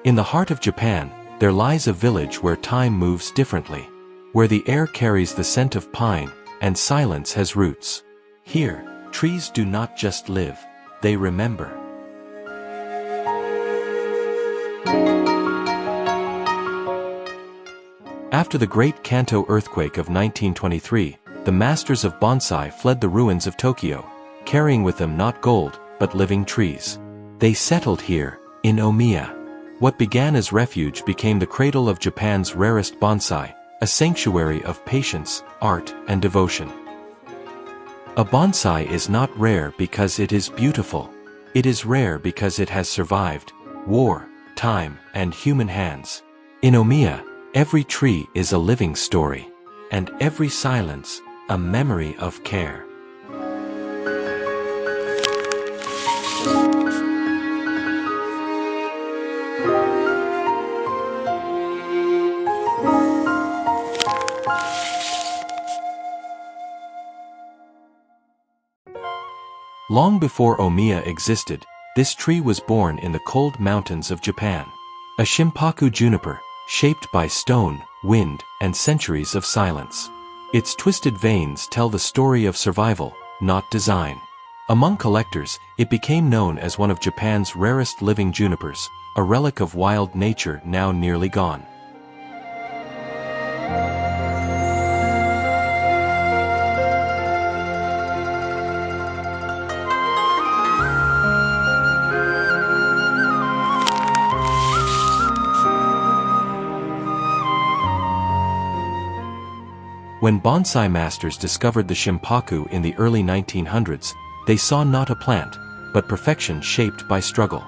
In the heart of Japan, there lies a village where time moves differently, where the air carries the scent of pine, and silence has roots. Here, trees do not just live, they remember. After the Great Kanto Earthquake of 1923, the masters of bonsai fled the ruins of Tokyo, carrying with them not gold, but living trees. They settled here, in Omiya. What began as refuge became the cradle of Japan's rarest bonsai, a sanctuary of patience, art, and devotion. A bonsai is not rare because it is beautiful. It is rare because it has survived war, time, and human hands. In Omia, every tree is a living story, and every silence, a memory of care. Long before Omiya existed, this tree was born in the cold mountains of Japan. A Shimpaku juniper, shaped by stone, wind, and centuries of silence. Its twisted veins tell the story of survival, not design. Among collectors, it became known as one of Japan's rarest living junipers, a relic of wild nature now nearly gone. When bonsai masters discovered the Shimpaku in the early 1900s, they saw not a plant, but perfection shaped by struggle.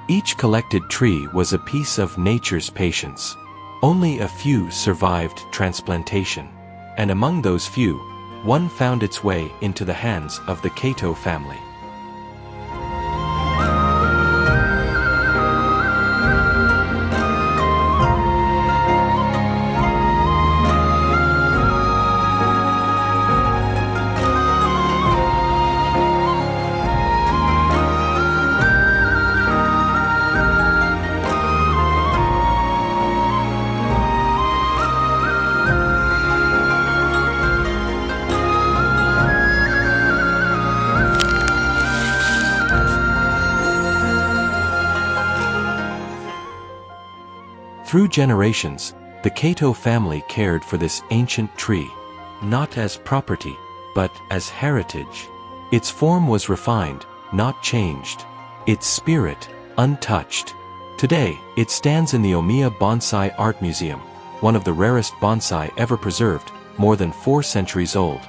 Each collected tree was a piece of nature's patience. Only a few survived transplantation. And among those few, one found its way into the hands of the Kato family. Through generations, the Kato family cared for this ancient tree, not as property, but as heritage. Its form was refined, not changed. Its spirit, untouched. Today, it stands in the Omiya Bonsai Art Museum, one of the rarest bonsai ever preserved, more than 4 centuries old.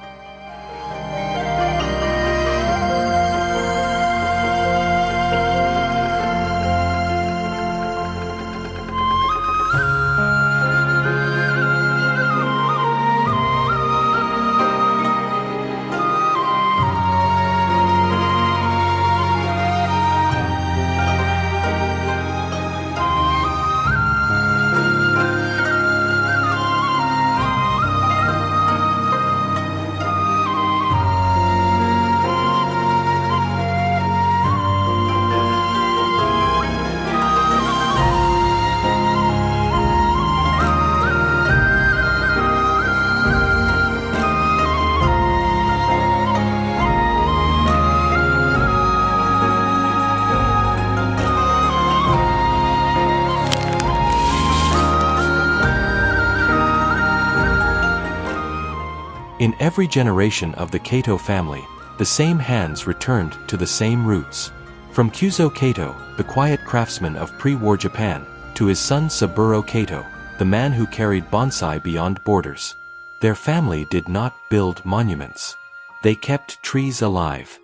In every generation of the Kato family, the same hands returned to the same roots. From Kyuzo Kato, the quiet craftsman of pre-war Japan, to his son Saburo Kato, the man who carried bonsai beyond borders. Their family did not build monuments. They kept trees alive.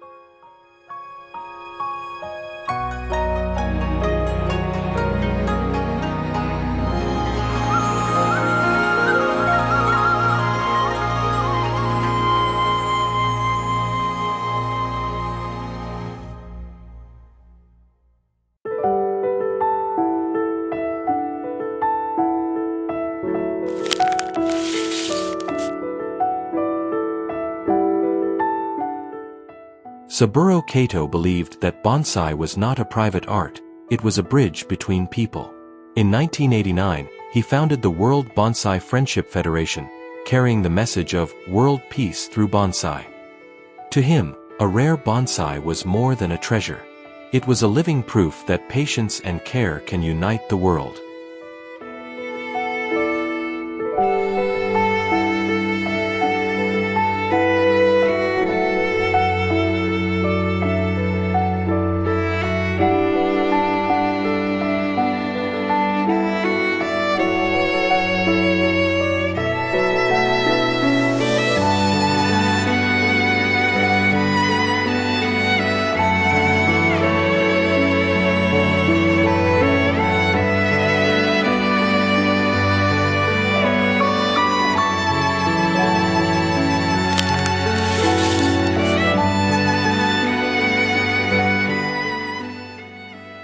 Saburo Kato believed that bonsai was not a private art, it was a bridge between people. In 1989, he founded the World Bonsai Friendship Federation, carrying the message of world peace through bonsai. To him, a rare bonsai was more than a treasure. It was a living proof that patience and care can unite the world.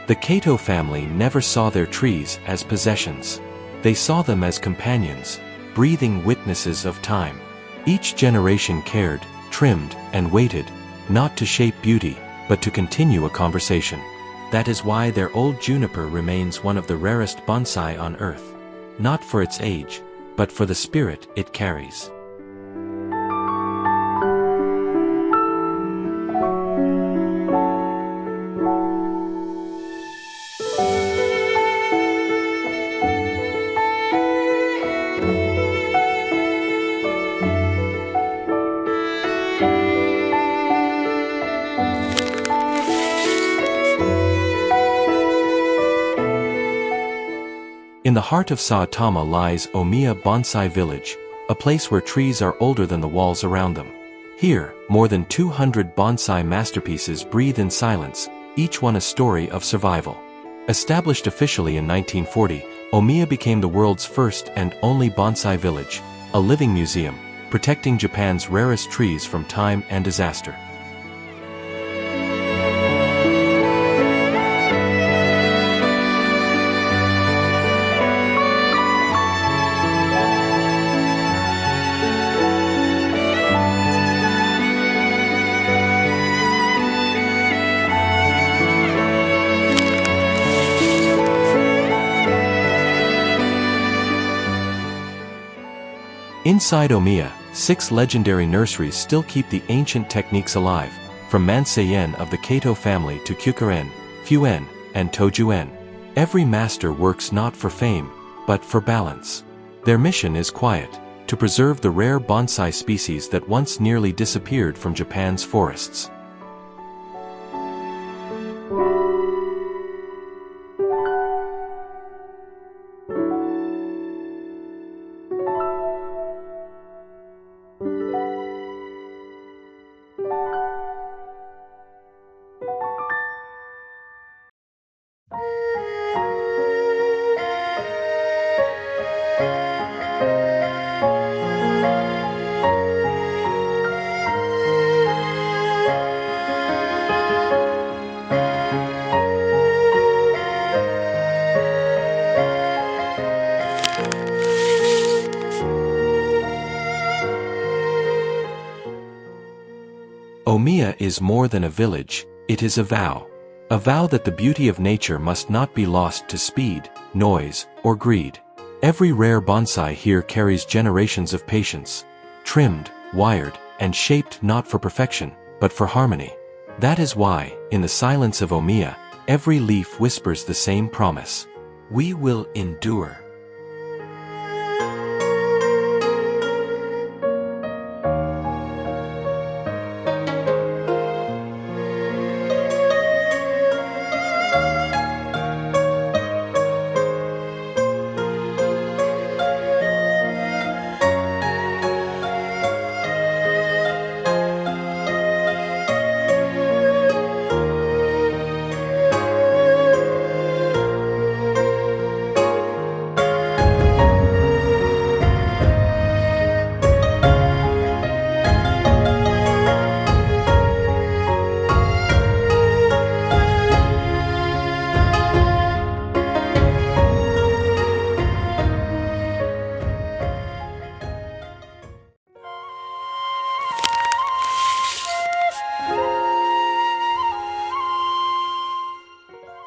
The Kato family never saw their trees as possessions. They saw them as companions, breathing witnesses of time. Each generation cared, trimmed, and waited, not to shape beauty, but to continue a conversation. That is why their old juniper remains one of the rarest bonsai on earth. Not for its age, but for the spirit it carries. In the heart of Saitama lies Omiya Bonsai Village, a place where trees are older than the walls around them. Here, more than 200 bonsai masterpieces breathe in silence, each one a story of survival. Established officially in 1940, Omiya became the world's first and only bonsai village, a living museum, protecting Japan's rarest trees from time and disaster. Inside Omia, 6 legendary nurseries still keep the ancient techniques alive, from Manseiyen of the Kato family to Kyukuren, Fuen, and Tojuen. Every master works not for fame, but for balance. Their mission is quiet, to preserve the rare bonsai species that once nearly disappeared from Japan's forests. Omia is more than a village, it is a vow. A vow that the beauty of nature must not be lost to speed, noise, or greed. Every rare bonsai here carries generations of patience, trimmed, wired, and shaped not for perfection, but for harmony. That is why, in the silence of Omia, every leaf whispers the same promise. We will endure.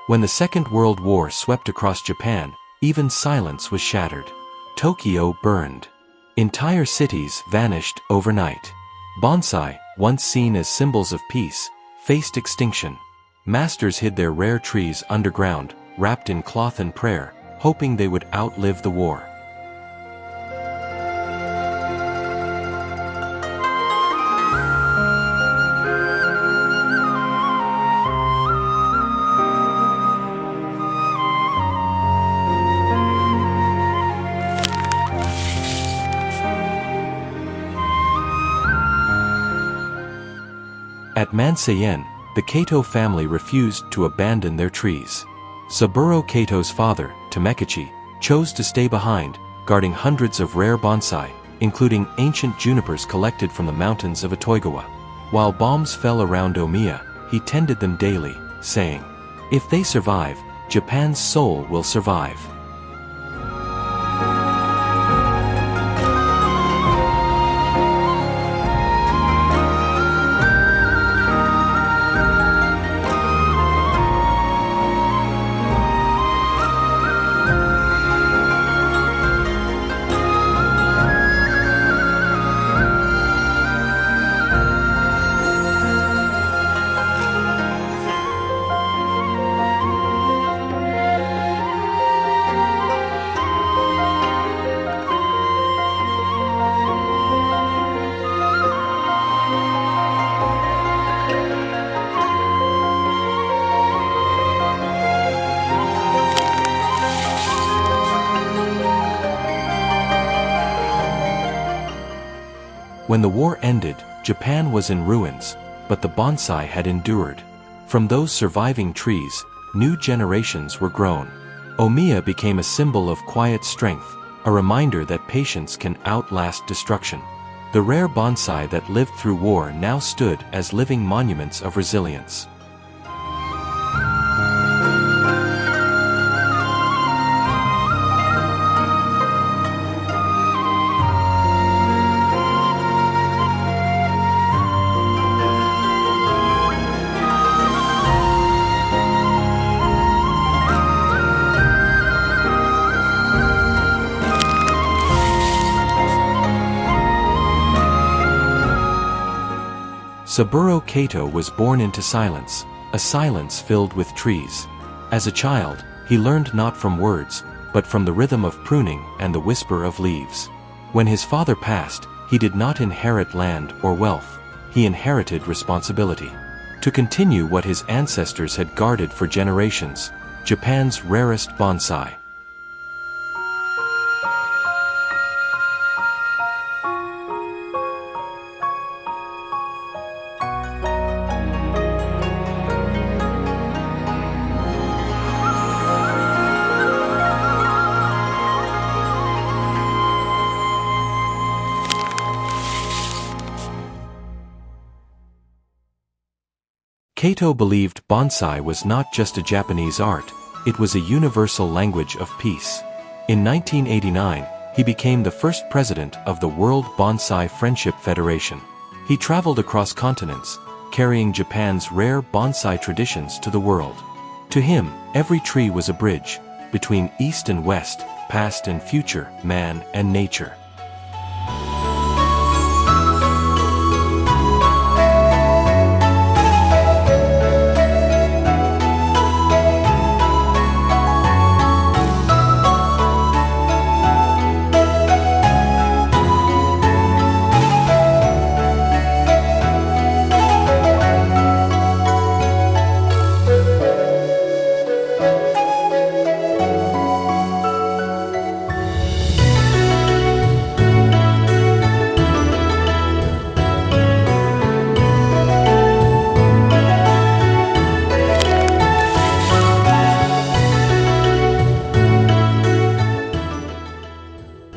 When the Second World War swept across Japan, even silence was shattered. Tokyo burned. Entire cities vanished overnight. Bonsai, once seen as symbols of peace, faced extinction. Masters hid their rare trees underground, wrapped in cloth and prayer, hoping they would outlive the war. At Manseien, the Kato family refused to abandon their trees. Saburo Kato's father, Tamekichi, chose to stay behind, guarding hundreds of rare bonsai, including ancient junipers collected from the mountains of Itoigawa. While bombs fell around Omiya, he tended them daily, saying, "If they survive, Japan's soul will survive." When the war ended, Japan was in ruins, but the bonsai had endured. From those surviving trees, new generations were grown. Omiya became a symbol of quiet strength, a reminder that patience can outlast destruction. The rare bonsai that lived through war now stood as living monuments of resilience. Saburo Kato was born into silence, a silence filled with trees. As a child, he learned not from words, but from the rhythm of pruning and the whisper of leaves. When his father passed, he did not inherit land or wealth, he inherited responsibility. To continue what his ancestors had guarded for generations, Japan's rarest bonsai. Kato believed bonsai was not just a Japanese art, it was a universal language of peace. In 1989, he became the first president of the World Bonsai Friendship Federation. He traveled across continents, carrying Japan's rare bonsai traditions to the world. To him, every tree was a bridge, between East and West, past and future, man and nature.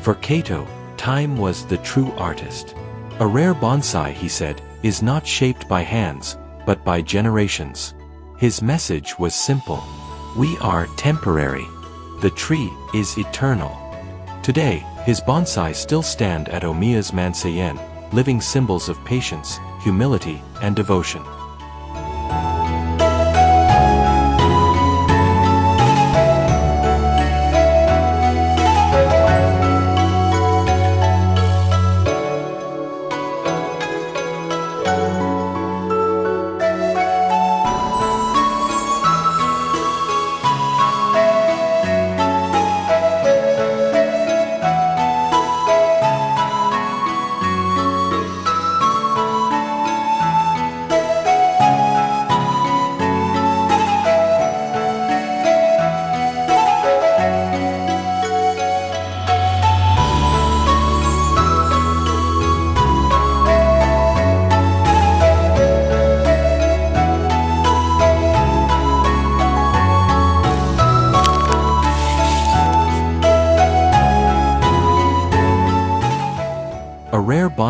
For Kato, time was the true artist. A rare bonsai, he said, is not shaped by hands, but by generations. His message was simple. We are temporary. The tree is eternal. Today, his bonsai still stand at Omiya's Manseien, living symbols of patience, humility, and devotion.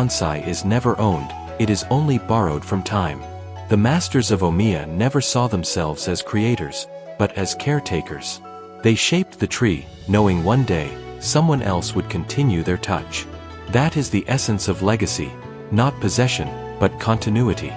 bonsai is never owned, it is only borrowed from time. The masters of Omiya never saw themselves as creators, but as caretakers. They shaped the tree, knowing one day, someone else would continue their touch. That is the essence of legacy, not possession, but continuity.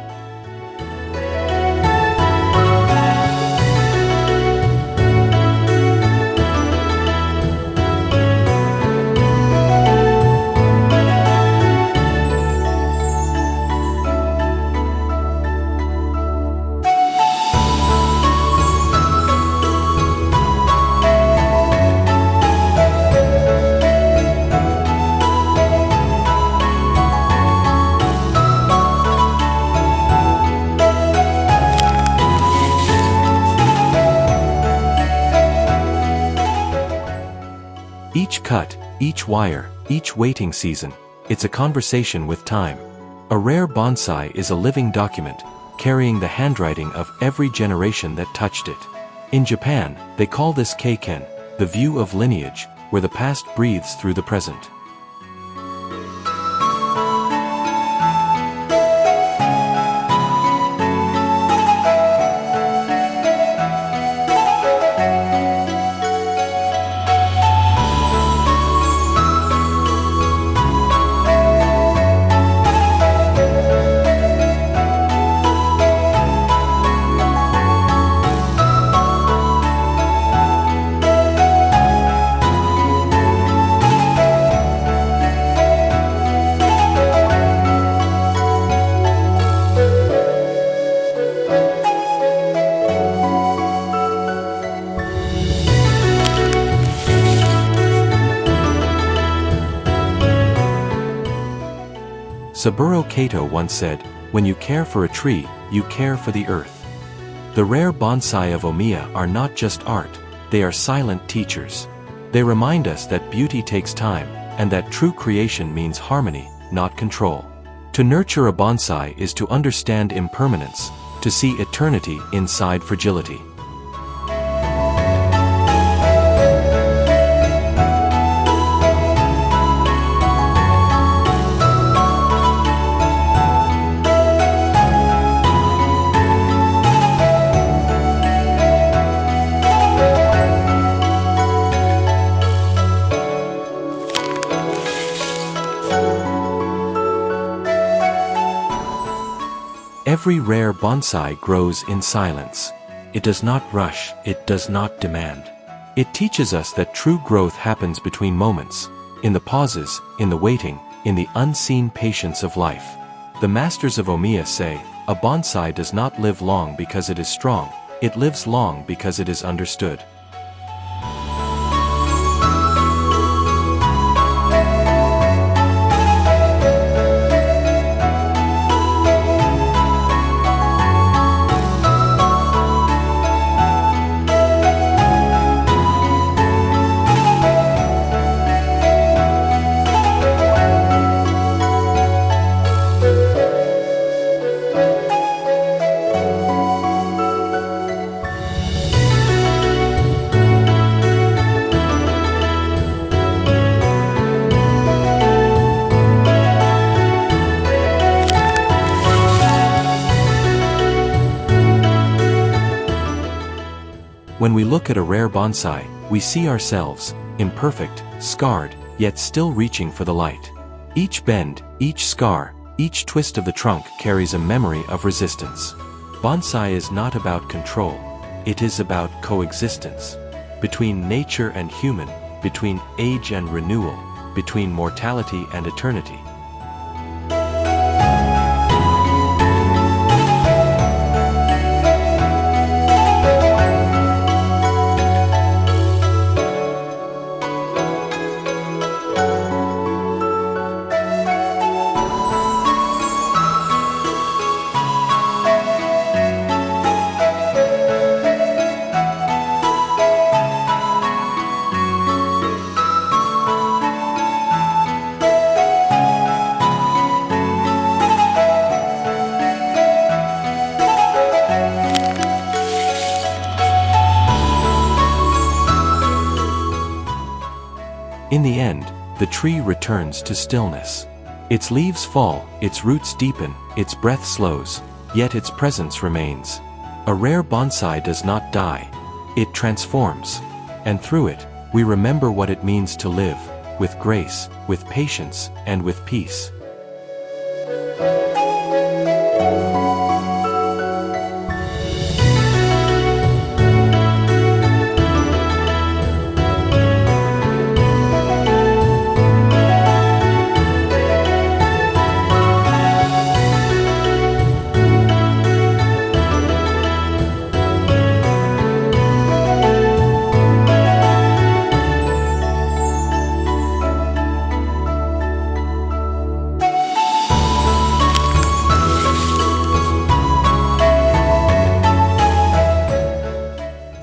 Each cut, each wire, each waiting season, it's a conversation with time. A rare bonsai is a living document, carrying the handwriting of every generation that touched it. In Japan, they call this keiken, the view of lineage, where the past breathes through the present. Saburo Kato once said, "When you care for a tree, you care for the earth." The rare bonsai of Omiya are not just art, they are silent teachers. They remind us that beauty takes time, and that true creation means harmony, not control. To nurture a bonsai is to understand impermanence, to see eternity inside fragility. Every rare bonsai grows in silence. It does not rush, it does not demand. It teaches us that true growth happens between moments, in the pauses, in the waiting, in the unseen patience of life. The masters of Omiya say, a bonsai does not live long because it is strong, it lives long because it is understood. When we look at a rare bonsai, we see ourselves, imperfect, scarred, yet still reaching for the light. Each bend, each scar, each twist of the trunk carries a memory of resistance. Bonsai is not about control, it is about coexistence. Between nature and human, between age and renewal, between mortality and eternity. In the end, the tree returns to stillness. Its leaves fall, its roots deepen, its breath slows, yet its presence remains. A rare bonsai does not die. It transforms. And through it, we remember what it means to live, with grace, with patience, and with peace.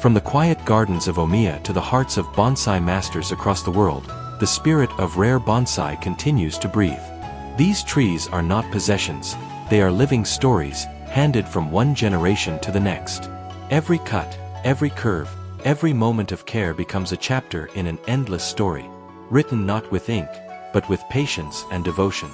From the quiet gardens of Omiya to the hearts of bonsai masters across the world, the spirit of rare bonsai continues to breathe. These trees are not possessions, they are living stories, handed from one generation to the next. Every cut, every curve, every moment of care becomes a chapter in an endless story, written not with ink, but with patience and devotion.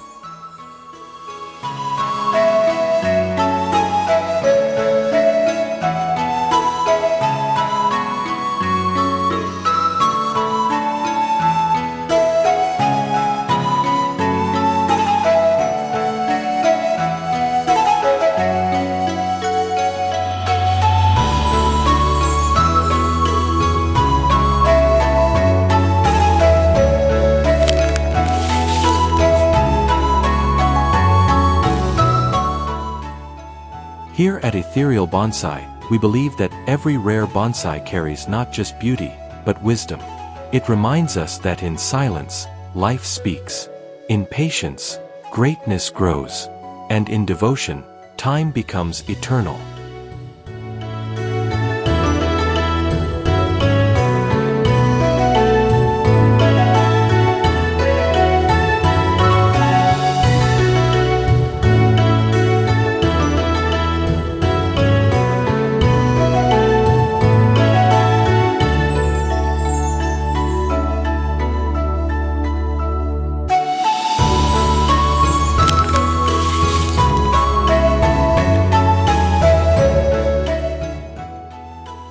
Here at Ethereal Bonsai, we believe that every rare bonsai carries not just beauty, but wisdom. It reminds us that in silence, life speaks. In patience, greatness grows. And in devotion, time becomes eternal.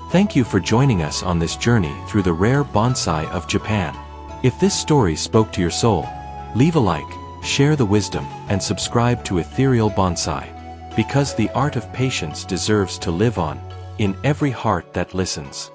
Thank you for joining us on this journey through the rare bonsai of Japan. If this story spoke to your soul, leave a like, share the wisdom, and subscribe to Ethereal Bonsai. Because the art of patience deserves to live on, in every heart that listens.